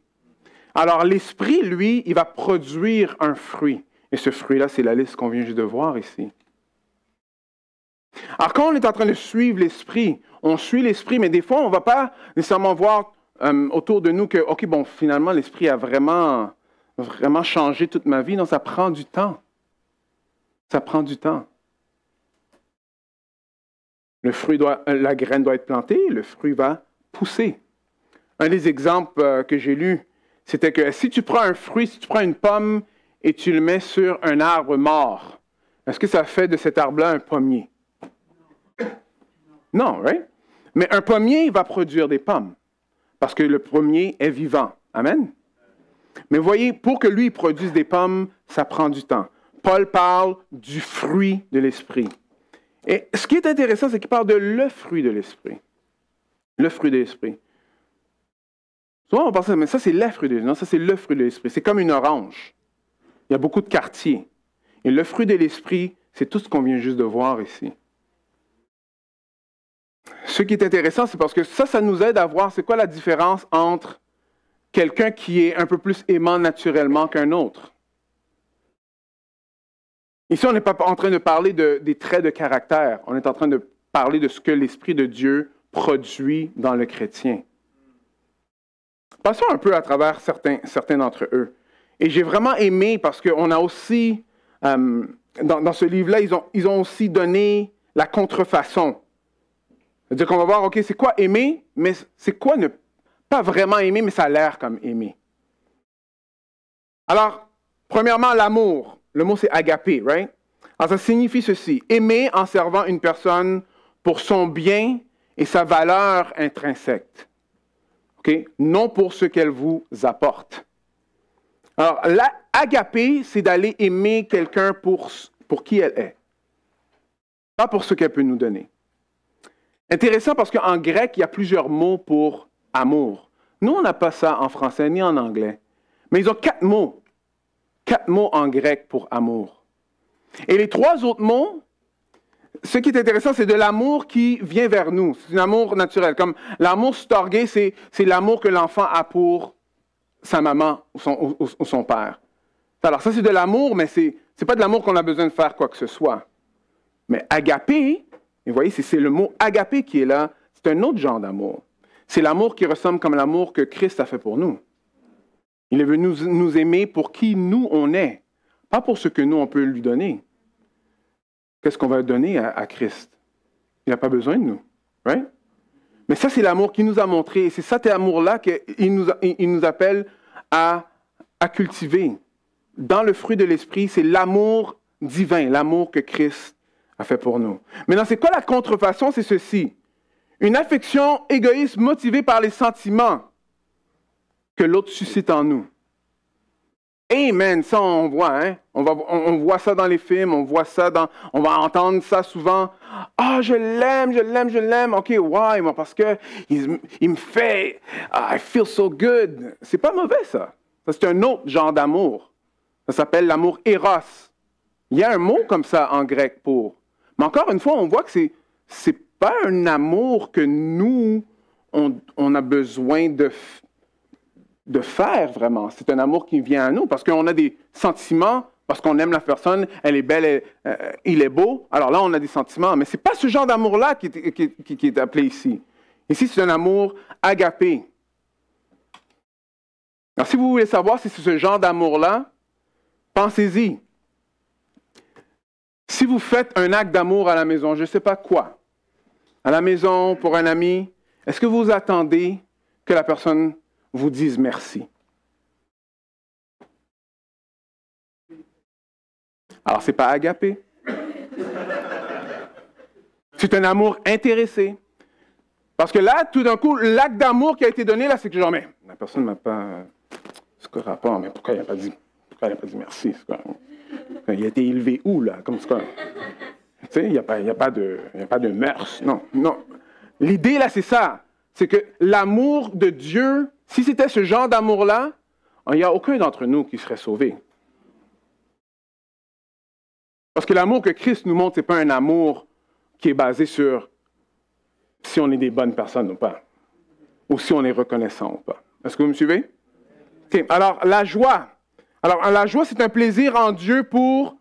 Alors, l'esprit, lui, il va produire un fruit. Et ce fruit-là, c'est la liste qu'on vient juste de voir ici. Alors, quand on est en train de suivre l'esprit, on suit l'esprit, mais des fois, on ne va pas nécessairement voir autour de nous que, OK, bon, finalement, l'esprit a vraiment changé toute ma vie. Non, ça prend du temps. Ça prend du temps. La graine doit être plantée, le fruit va pousser. Un des exemples que j'ai lus, c'était que si tu prends un fruit, si tu prends une pomme et tu le mets sur un arbre mort, est-ce que ça fait de cet arbre-là un pommier? Non, right? Mais un pommier, il va produire des pommes. Parce que le pommier est vivant. Amen? Mais voyez, pour que lui produise des pommes, ça prend du temps. Paul parle du fruit de l'esprit. Et ce qui est intéressant, c'est qu'il parle de le fruit de l'esprit. Le fruit de l'esprit. Souvent, on pense, mais ça, c'est le fruit de l'esprit. Non, ça, c'est le fruit de l'esprit. C'est comme une orange. Il y a beaucoup de quartiers. Et le fruit de l'esprit, c'est tout ce qu'on vient juste de voir ici. Ce qui est intéressant, c'est parce que ça nous aide à voir c'est quoi la différence entre quelqu'un qui est un peu plus aimant naturellement qu'un autre. Ici, on n'est pas en train de parler des traits de caractère. On est en train de parler de ce que l'Esprit de Dieu produit dans le chrétien. Passons un peu à travers certains d'entre eux. Et j'ai vraiment aimé parce qu'on a aussi, dans ce livre-là, ils ont aussi donné la contrefaçon. C'est-à-dire qu'on va voir, OK, c'est quoi aimer, mais c'est quoi ne pas vraiment aimer, mais ça a l'air comme aimer. Alors, premièrement, l'amour. Le mot, c'est agapé, right? Alors, ça signifie ceci. Aimer en servant une personne pour son bien et sa valeur intrinsèque. OK? Non pour ce qu'elle vous apporte. Alors, l'agapé, c'est d'aller aimer quelqu'un pour qui elle est. Pas pour ce qu'elle peut nous donner. Intéressant parce qu'en grec, il y a plusieurs mots pour amour. Nous, on n'a pas ça en français ni en anglais. Mais ils ont 4 mots. 4 mots en grec pour amour. Et les 3 autres mots, ce qui est intéressant, c'est de l'amour qui vient vers nous. C'est un amour naturel. Comme l'amour storgé, c'est l'amour que l'enfant a pour sa maman ou son père. Alors ça, c'est de l'amour, mais c'est pas de l'amour qu'on a besoin de faire quoi que ce soit. Mais agapé, vous voyez, c'est le mot agapé qui est là. C'est un autre genre d'amour. C'est l'amour qui ressemble comme l'amour que Christ a fait pour nous. Il est venu nous aimer pour qui nous on est. Pas pour ce que nous, on peut lui donner. Qu'est-ce qu'on va donner à Christ? Il n'a pas besoin de nous. Right? Mais ça, c'est l'amour qu'il nous a montré. Et c'est cet amour-là qu'il nous appelle à cultiver. Dans le fruit de l'esprit, c'est l'amour divin, l'amour que Christ a fait pour nous. Maintenant, c'est quoi la contrefaçon? C'est ceci. Une affection égoïste motivée par les sentiments que l'autre suscite en nous. Amen, ça on voit, hein? On voit ça dans les films, on va entendre ça souvent. Ah, je l'aime. OK, why? Moi, parce que il me fait, I feel so good. C'est pas mauvais, ça. Ça, c'est un autre genre d'amour. Ça s'appelle l'amour éros. Il y a un mot comme ça en grec pour. Mais encore une fois, on voit que c'est pas un amour que nous, on a besoin de faire vraiment. C'est un amour qui vient à nous parce qu'on a des sentiments, parce qu'on aime la personne, elle est belle, il est beau. Alors là, on a des sentiments. Mais ce n'est pas ce genre d'amour-là qui est appelé ici. Ici, c'est un amour agapé. Alors, si vous voulez savoir si c'est ce genre d'amour-là, pensez-y. Si vous faites un acte d'amour à la maison, je ne sais pas quoi, à la maison, pour un ami, est-ce que vous attendez que la personne vous dise merci? Alors, ce n'est pas agapé. C'est un amour intéressé. Parce que là, tout d'un coup, l'acte d'amour qui a été donné, là, c'est que genre, mais la personne ne m'a pas... C'est quoi le rapport? Mais pourquoi il n'a pas dit merci? Il a été élevé où, là? Comme ça? Tu sais, il n'y a pas de mœurs. Non. L'idée, là, c'est ça. C'est que l'amour de Dieu, si c'était ce genre d'amour-là, il n'y a aucun d'entre nous qui serait sauvé. Parce que l'amour que Christ nous montre, ce n'est pas un amour qui est basé sur si on est des bonnes personnes ou pas, ou si on est reconnaissant ou pas. Est-ce que vous me suivez? Okay. Alors, la joie. Alors, la joie, c'est un plaisir en Dieu pour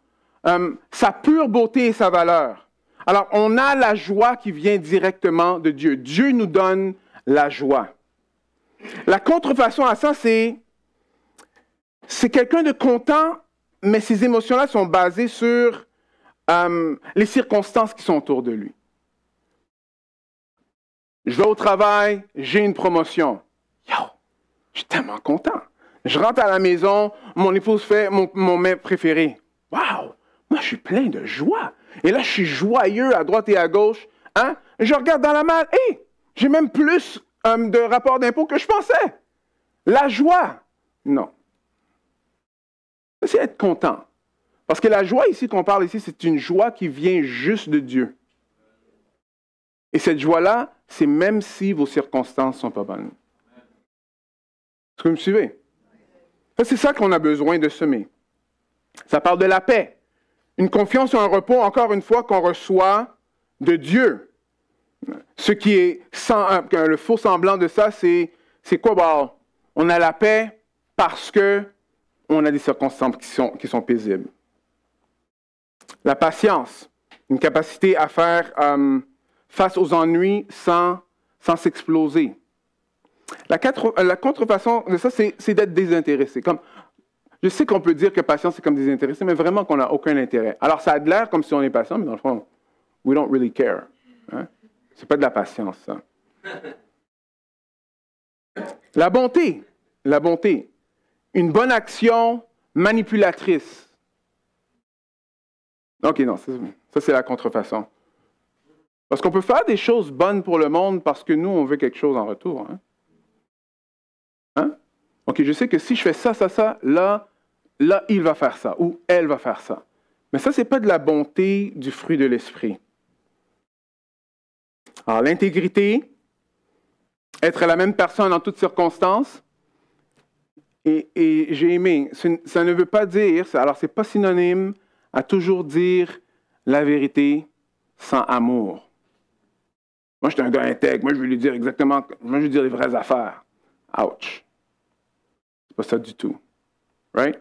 sa pure beauté et sa valeur. Alors, on a la joie qui vient directement de Dieu. Dieu nous donne la joie. La contrefaçon à ça, c'est quelqu'un de content, mais ses émotions-là sont basées sur les circonstances qui sont autour de lui. Je vais au travail, j'ai une promotion. Yo, je suis tellement content. Je rentre à la maison, mon épouse fait mon mets préféré. Wow, moi je suis plein de joie. Et là, je suis joyeux à droite et à gauche. Hein? Je regarde dans la malle, j'ai même plus de rapports d'impôts que je pensais. La joie. Non. C'est être content. Parce que la joie ici qu'on parle ici, c'est une joie qui vient juste de Dieu. Et cette joie-là, c'est même si vos circonstances ne sont pas bonnes. Est-ce que vous me suivez? C'est ça qu'on a besoin de semer. Ça parle de la paix. Une confiance ou un repos, encore une fois, qu'on reçoit de Dieu. Ce qui est le faux semblant de ça, c'est quoi? Bon, on a la paix parce qu'on a des circonstances qui sont paisibles. La patience, une capacité à faire face aux ennuis sans s'exploser. La contrefaçon de ça, c'est d'être désintéressé. Je sais qu'on peut dire que patience, c'est comme désintéressé, mais vraiment qu'on n'a aucun intérêt. Alors, ça a l'air comme si on est patient, mais dans le fond, we don't really care. Hein? C'est pas de la patience, ça. La bonté. Une bonne action manipulatrice. OK, non, ça c'est la contrefaçon. Parce qu'on peut faire des choses bonnes pour le monde parce que nous, on veut quelque chose en retour. Hein? OK, je sais que si je fais ça, là, il va faire ça, ou elle va faire ça. Mais ça, ce n'est pas de la bonté du fruit de l'esprit. Alors, l'intégrité, être la même personne en toutes circonstances, et j'ai aimé, ça ne veut pas dire, alors c'est pas synonyme à toujours dire la vérité sans amour. Moi, je suis un gars intègre, moi je veux lui dire exactement, moi je veux dire les vraies affaires. Ouch. C'est pas ça du tout. Right?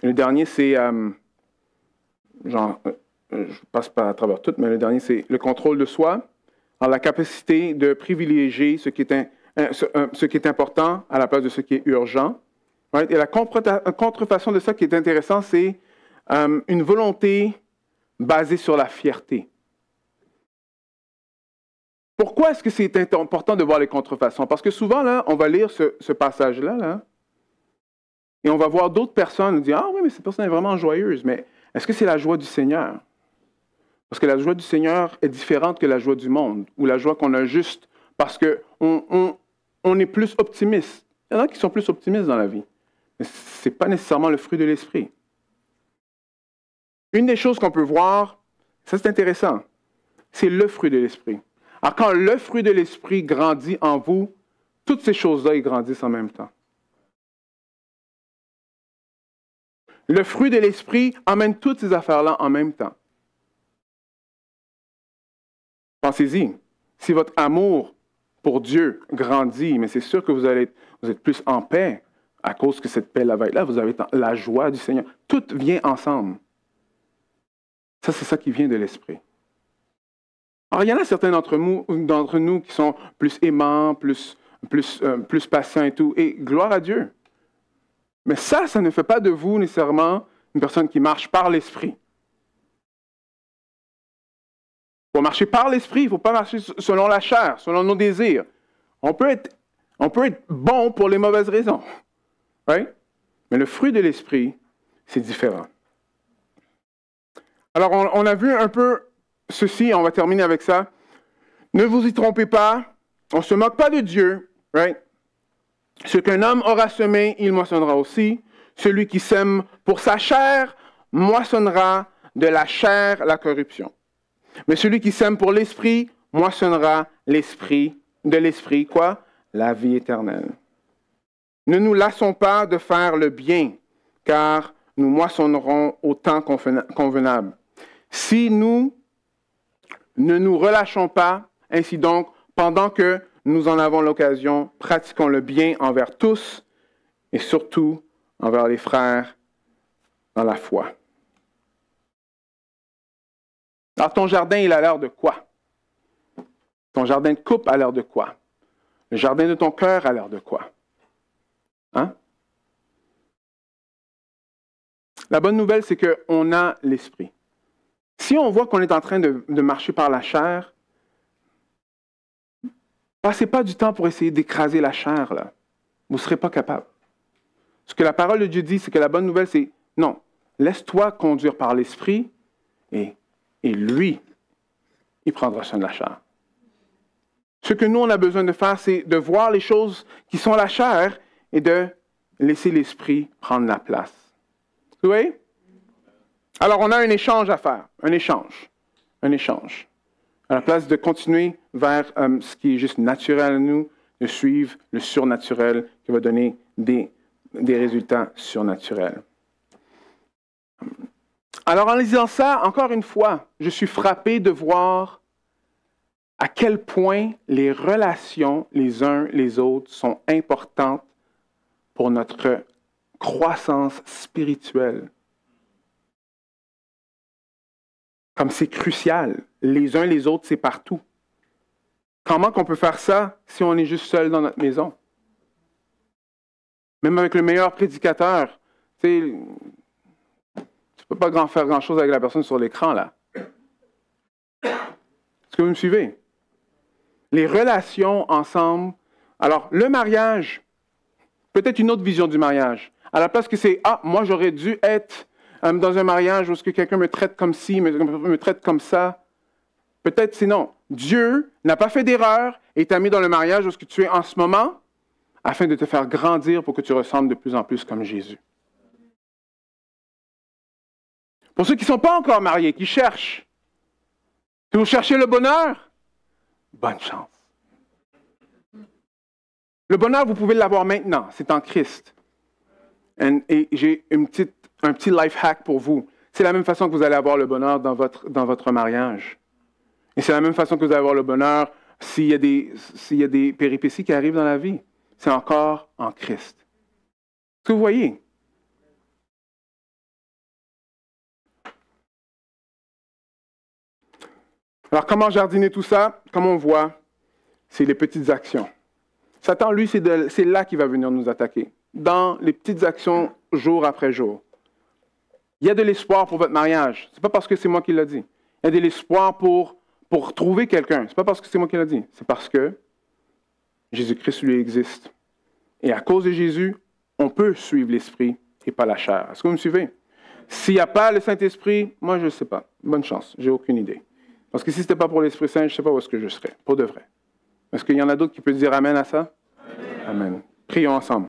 Et le dernier, c'est, je passe pas à travers tout, mais le dernier, c'est le contrôle de soi. Alors, la capacité de privilégier ce qui est important à la place de ce qui est urgent. Right? Et la contrefaçon de ça qui est intéressant, c'est une volonté basée sur la fierté. Pourquoi est-ce que c'est important de voir les contrefaçons? Parce que souvent, là, on va lire ce passage-là, là, et on va voir d'autres personnes dire « Ah oui, mais cette personne est vraiment joyeuse. » Mais est-ce que c'est la joie du Seigneur? Parce que la joie du Seigneur est différente que la joie du monde, ou la joie qu'on a juste parce qu'on est plus optimiste. Il y en a qui sont plus optimistes dans la vie. Mais ce n'est pas nécessairement le fruit de l'esprit. Une des choses qu'on peut voir, ça c'est intéressant, c'est le fruit de l'esprit. Alors quand le fruit de l'esprit grandit en vous, toutes ces choses-là, ils grandissent en même temps. Le fruit de l'esprit amène toutes ces affaires-là en même temps. Pensez-y, si votre amour pour Dieu grandit, mais c'est sûr que vous êtes plus en paix à cause que cette paix-là va être là, vous avez la joie du Seigneur. Tout vient ensemble. Ça, c'est ça qui vient de l'esprit. Alors, il y en a certains d'entre nous qui sont plus aimants, plus patients et tout, et gloire à Dieu. Mais ça ne fait pas de vous nécessairement une personne qui marche par l'esprit. Pour marcher par l'esprit, il ne faut pas marcher selon la chair, selon nos désirs. On peut être bon pour les mauvaises raisons. Right? Mais le fruit de l'esprit, c'est différent. Alors, on a vu un peu ceci, on va terminer avec ça. Ne vous y trompez pas, on ne se moque pas de Dieu. Right? Ce qu'un homme aura semé, il moissonnera aussi. Celui qui sème pour sa chair, moissonnera de la chair la corruption. Mais celui qui sème pour l'esprit, moissonnera de l'esprit, quoi? La vie éternelle. Ne nous lassons pas de faire le bien, car nous moissonnerons au temps convenable. Si nous ne nous relâchons pas, ainsi donc, pendant que nous en avons l'occasion, pratiquons le bien envers tous et surtout envers les frères dans la foi. Alors, ton jardin, il a l'air de quoi? Ton jardin de couple a l'air de quoi? Le jardin de ton cœur a l'air de quoi? Hein? La bonne nouvelle, c'est qu'on a l'esprit. Si on voit qu'on est en train de marcher par la chair, passez pas du temps pour essayer d'écraser la chair, là. Vous ne serez pas capable. Ce que la parole de Dieu dit, c'est que la bonne nouvelle, c'est non, laisse-toi conduire par l'esprit et lui, il prendra soin de la chair. Ce que nous, on a besoin de faire, c'est de voir les choses qui sont la chair et de laisser l'esprit prendre la place. Vous voyez? Alors, on a un échange à faire. Un échange. À la place de continuer vers ce qui est juste naturel à nous, de suivre le surnaturel qui va donner des résultats surnaturels. Alors, en lisant ça, encore une fois, je suis frappé de voir à quel point les relations les uns les autres sont importantes pour notre croissance spirituelle. Comme c'est crucial. Les uns les autres, c'est partout. Comment qu'on peut faire ça si on est juste seul dans notre maison? Même avec le meilleur prédicateur, tu ne peux pas faire grand-chose avec la personne sur l'écran, là. Est-ce que vous me suivez? Les relations ensemble. Alors, le mariage, peut-être une autre vision du mariage. À la place que c'est, moi j'aurais dû être dans un mariage où quelqu'un me traite comme ci, me traite comme ça. Peut-être c'est non. Dieu n'a pas fait d'erreur et t'a mis dans le mariage où tu es en ce moment afin de te faire grandir pour que tu ressembles de plus en plus comme Jésus. Pour ceux qui ne sont pas encore mariés, qui cherchent, si vous cherchez le bonheur, bonne chance. Le bonheur, vous pouvez l'avoir maintenant, c'est en Christ. Et j'ai un petit life hack pour vous. C'est la même façon que vous allez avoir le bonheur dans votre mariage. Et c'est la même façon que vous allez avoir le bonheur s'il y a des péripéties qui arrivent dans la vie. C'est encore en Christ. Est-ce que vous voyez? Alors, comment jardiner tout ça? Comme on voit, c'est les petites actions. Satan, lui, c'est là qu'il va venir nous attaquer. dans les petites actions jour après jour. Il y a de l'espoir pour votre mariage. Ce n'est pas parce que c'est moi qui l'ai dit. Il y a de l'espoir pour trouver quelqu'un. Ce n'est pas parce que c'est moi qui l'ai dit. C'est parce que Jésus-Christ, lui, existe. Et à cause de Jésus, on peut suivre l'Esprit et pas la chair. Est-ce que vous me suivez? S'il n'y a pas le Saint-Esprit, moi, je ne sais pas. Bonne chance. Je n'ai aucune idée. Parce que si ce n'était pas pour l'Esprit Saint, je ne sais pas où est-ce que je serais. Pour de vrai. Est-ce qu'il y en a d'autres qui peuvent dire Amen à ça? Amen. Prions ensemble.